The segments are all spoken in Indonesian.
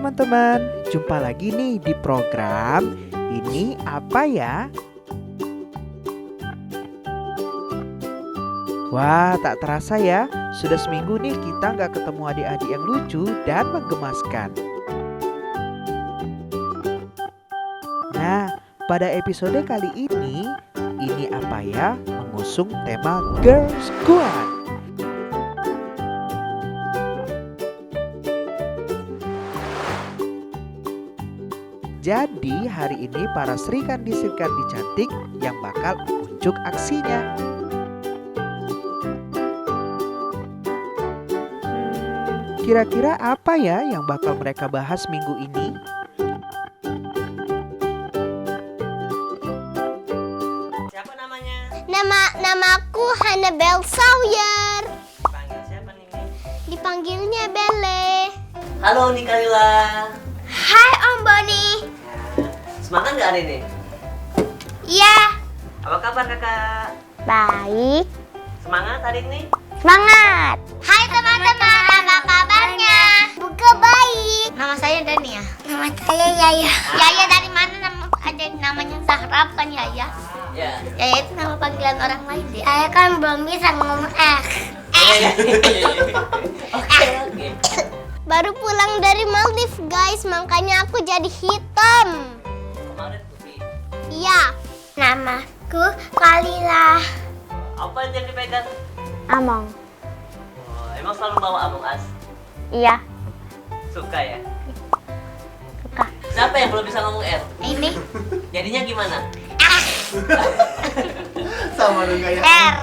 teman-teman, jumpa lagi nih di program Ini Apa Ya? Wah, tak terasa ya, sudah seminggu nih kita nggak ketemu adik-adik yang lucu dan menggemaskan. Nah, pada episode kali ini Apa Ya mengusung tema Girls Squad. Jadi hari ini para Sri Kandi cantik yang bakal unjuk aksinya. Kira-kira apa ya yang bakal mereka bahas minggu ini? Siapa namanya? Namaku Hannabel Sawyer. Panggil siapa nih? Dipanggilnya Belle. Halo Nikalila. Hai Om Boni. Semangat nggak hari ini? Iya. Apa kabar kakak? Baik. Semangat hari ini? Semangat. Hai teman-teman, apa kabarnya? Buka baik. Nama saya Dania. Nama saya Yaya. Yaya dari mana? Ada namanya Zahra bukan Yaya? Ya. Yaya itu nama panggilan orang lain deh. Saya kan belum bisa ngomong Oke. Baru pulang dari Maldives guys, makanya aku jadi hitam. Kemarin putih. Iya. Namaku Kalila. Apa yang dipegang? Among. Oh, emang selalu bawa Among Us? Iya. Suka ya? Suka. Siapa yang belum bisa ngomong R? Ini Jadinya gimana? Sama dong kayak R.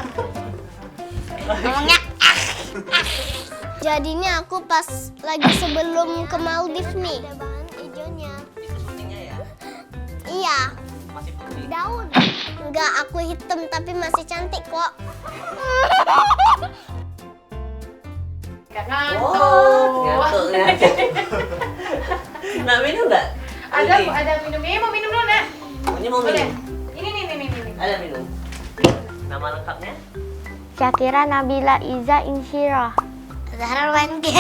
Ngomongnya Jadinya aku pas lagi sebelum ke Maldives nih. Ada bahan hijaunya. Itu syutingnya ya? Iya. Masih putih. Daun. Enggak, aku hitam tapi masih cantik kok. Oh, ngantuk. Nah, minum nggak? Ada minum. Ini mau minum dulu, Nak. Ini mau Boleh. minum? Ini. Ada minum. Nama lengkapnya? Syakira Nabila Iza Insyirah. Zahra Wanke.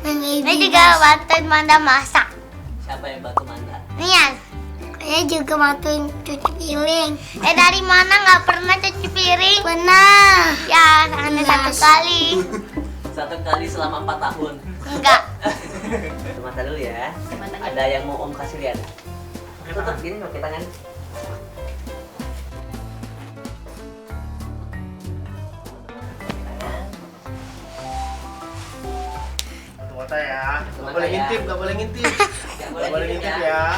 Ini juga bantuin Manda masak. Siapa yang bantu Manda? Nias. Saya juga bantuin cuci piring. Dari mana nggak pernah cuci piring? Pernah. Ya, hanya satu kali. Satu kali selama 4 tahun. Enggak. Mata dulu ya. Ada yang mau Om kasih lihat? Tutup gini pakai tangan. mata ya. Mata Gak boleh ya. ngintip, gak boleh ngintip. Nggak Gak boleh ngintip ya.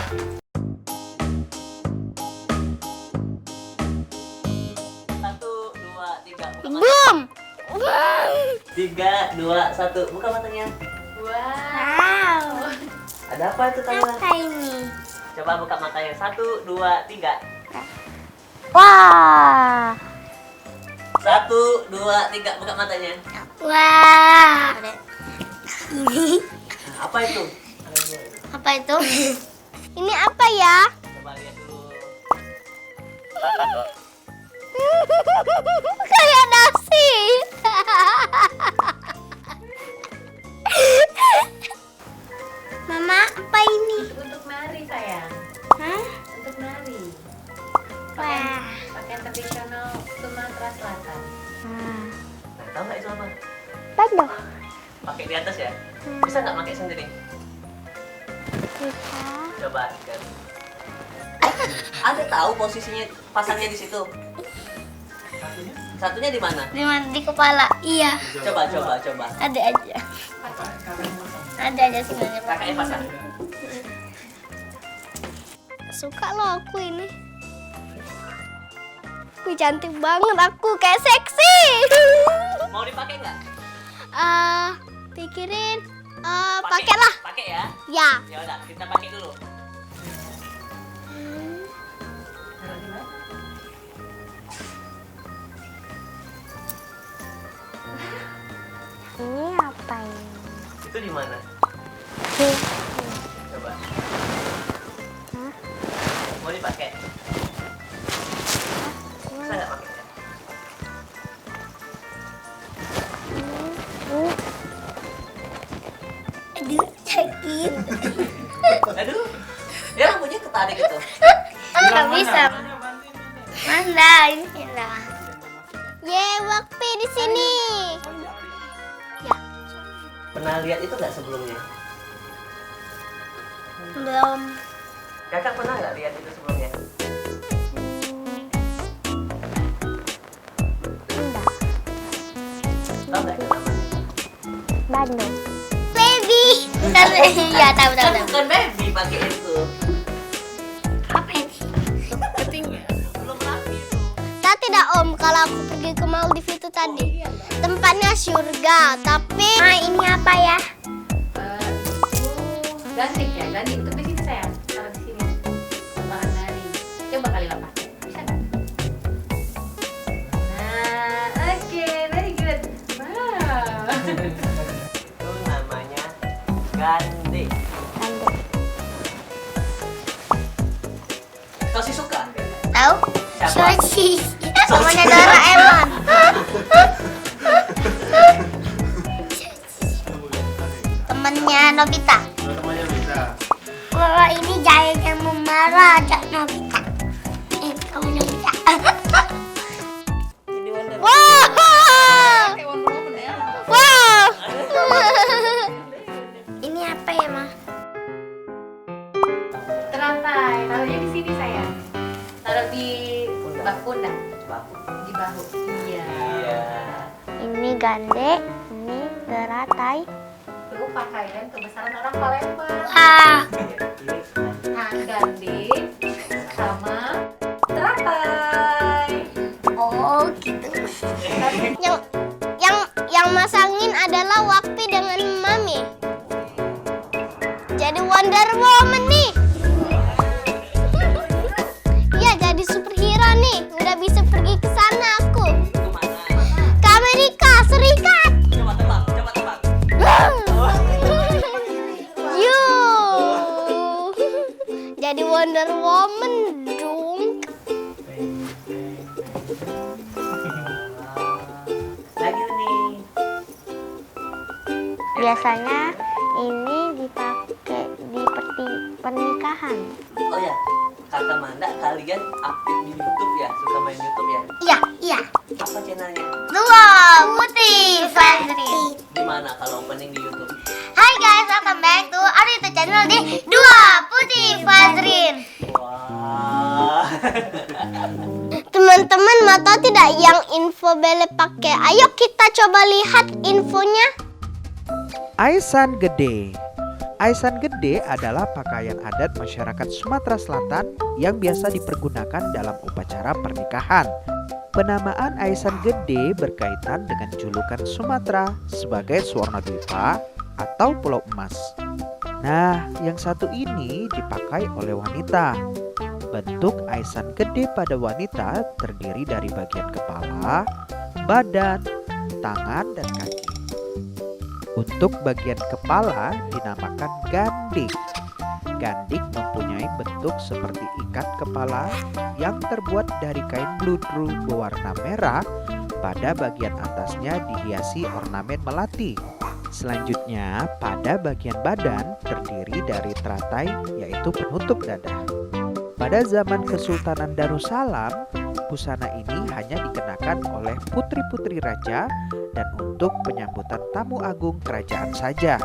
Satu, dua, tiga. Buka mata. Boom. 3, 2, 1. Buka matanya. Wow. Ada apa itu Kalila? Apa ini? Coba buka matanya. 1, 2, 3. Wah. 1, 2, 3. Buka matanya. Wah. Apa itu? Apa itu? Ini apa ya? Coba lihat dulu. Kayak nasi. Mama, apa ini? Untuk nari, sayang. Hah? Untuk nari. Wah. Pakaian tradisional Sumatera Selatan. Tahu nggak itu apa? Tahu. Pakai di atas ya? Bisa nggak pakai sendiri? Bisa. Coba kan. Ada tahu posisinya pasangnya di situ. Satunya di mana? Di mana? Di kepala. Iya. Coba. Ada aja. Ada aja sebenarnya. Kakaknya pasang. Suka loh aku ini. Aku cantik banget, aku kayak seksi. Mau dipakai nggak? Pikirin. Pakailah. Pakai ya. Ya. Ya udah, kita pakai dulu. Ini apa ini? Itu di mana? Coba. Mau dipakai? Bisa nggak pakai? Aduh, sakit. tertarik itu. Nggak bisa. Mana ini lah. Ye, Wakpi di sini. Pernah lihat itu nggak sebelumnya? Belum. Kakak pernah nggak lihat itu sebelumnya? Enggak. Tahu nggak itu namanya? Bandung. Baby. Iya, tahu. Bukan baby pakai itu. Apa ini? Belum rapi itu. Tahu tidak Om, kalau aku pergi ke Maldives itu tadi, tempatnya surga, tapi ini apa ya? Gandik ya, gandik untuk di sini sayang. Taruh di sini. Tambahan nari. Coba kali lepas. Bisa nggak? Nah, oke, very good. Wow. Itu namanya gandeng. Bandung. Sosis suka? Tahu? Siapa? Sosis. Namanya Doraemon. Temennya Nobita. Temannya bisa. Kalau ini Jaya yang memarah ajak Nobita. Kamu Nobita. Wow. Wow. Ini apa ya, Ma? Teratai, taruhnya di sini sayang. Taruh di pundak, Baku. di bahu. Iya. Iya. Ini gande, ini teratai. Itu pakaian kebesaran orang Palembang. Ah. Nah, gandik sama teratai. Oh, gitu. Yang masangin adalah Wakpi dengan Mami. Jadi Wonder Woman nih. Ya, jadi superhero nih. Udah bisa pergi ke sana aku. Kemana? Ke Amerika Serikat. Coba tebak, coba tebak. You. Jadi Wonder Woman dong. Lagi nih. Biasanya ini dipakai di pernikahan. Oh ya, kata Manda kalian aktif di YouTube ya, suka main YouTube ya? Iya. Apa channelnya? Dua Putih Fazrin. Di mana kalau opening di YouTube? Hai guys, welcome back to our YouTube channel di Dua Putih Fazrin. Wah. Teman-teman mau tahu tidak yang info Bele pakai? Ayo kita coba lihat infonya. Aisan Gede. Aisan Gede adalah pakaian adat masyarakat Sumatera Selatan yang biasa dipergunakan dalam upacara pernikahan. Penamaan Aisan Gede berkaitan dengan julukan Sumatera sebagai Swarnadwipa atau Pulau Emas. Nah, yang satu ini dipakai oleh wanita. Bentuk Aisan Gede pada wanita terdiri dari bagian kepala, badan, tangan, dan kaki. Untuk bagian kepala dinamakan gandik. Gandik mempunyai bentuk seperti ikat kepala yang terbuat dari kain bludru berwarna merah. Pada bagian atasnya dihiasi ornamen melati. Selanjutnya, pada bagian badan terdiri dari teratai, yaitu penutup dada. Pada zaman Kesultanan Darussalam, busana ini hanya dikenakan oleh putri-putri raja dan untuk penyambutan tamu agung kerajaan saja.